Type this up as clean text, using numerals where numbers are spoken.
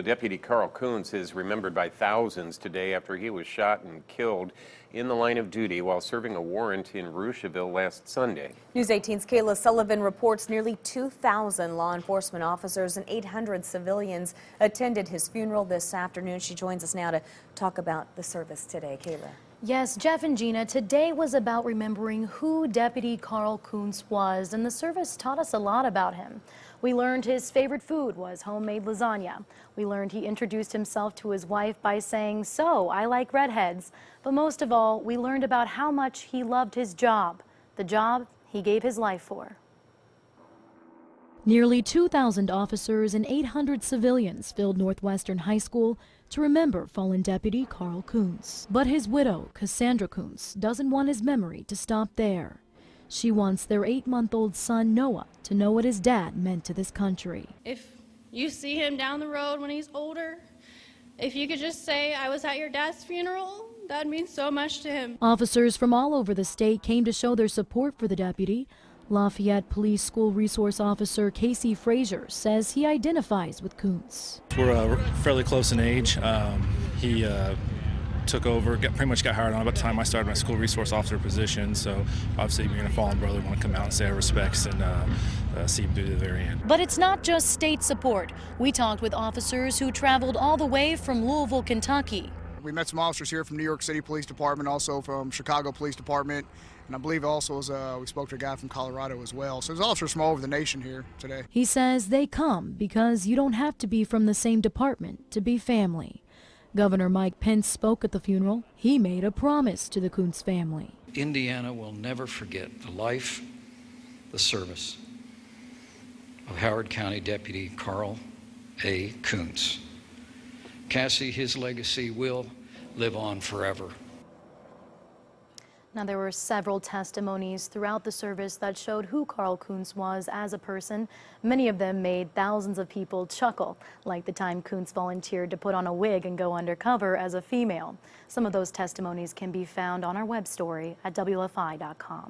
So Deputy Carl Koontz is remembered by thousands today after he was shot and killed in the line of duty while serving a warrant in Russiaville last Sunday. News 18's Kayla Sullivan reports nearly 2,000 law enforcement officers and 800 civilians attended his funeral this afternoon. She joins us now to talk about the service today. Kayla. Yes, Jeff and Gina, today was about remembering who Deputy Carl Koontz was, and the service taught us a lot about him. We learned his favorite food was homemade lasagna. We learned he introduced himself to his wife by saying, "So, I like redheads." But most of all, we learned about how much he loved his job, the job he gave his life for. Nearly 2,000 officers and 800 civilians filled Northwestern High School to remember fallen Deputy Carl Koontz. But his widow, Cassandra Koontz, doesn't want his memory to stop there. She wants their 8-month-old son, Noah, to know what his dad meant to this country. If you see him down the road when he's older, if you could just say, "I was at your dad's funeral," that means so much to him. Officers from all over the state came to show their support for the deputy. Lafayette Police School Resource Officer Casey Frazier says he identifies with Koontz. We're fairly close in age. He took over, pretty much got hired on about the time I started my school resource officer position. So obviously being a fallen brother, want to come out and say our respects and see him through to the very end. But it's not just state support. We talked with officers who traveled all the way from Louisville, Kentucky. We met some officers here from New York City Police Department, also from Chicago Police Department, and I believe also we spoke to a guy from Colorado as well. So there's officers from all over the nation here today. He says they come because you don't have to be from the same department to be family. Governor Mike Pence spoke at the funeral. He made a promise to the Koontz family. Indiana will never forget the life, the service of Howard County Deputy Carl A. Koontz. Cassie, his legacy will live on forever. Now, there were several testimonies throughout the service that showed who Carl Koontz was as a person. Many of them made thousands of people chuckle, like the time Koontz volunteered to put on a wig and go undercover as a female. Some of those testimonies can be found on our web story at WFI.com.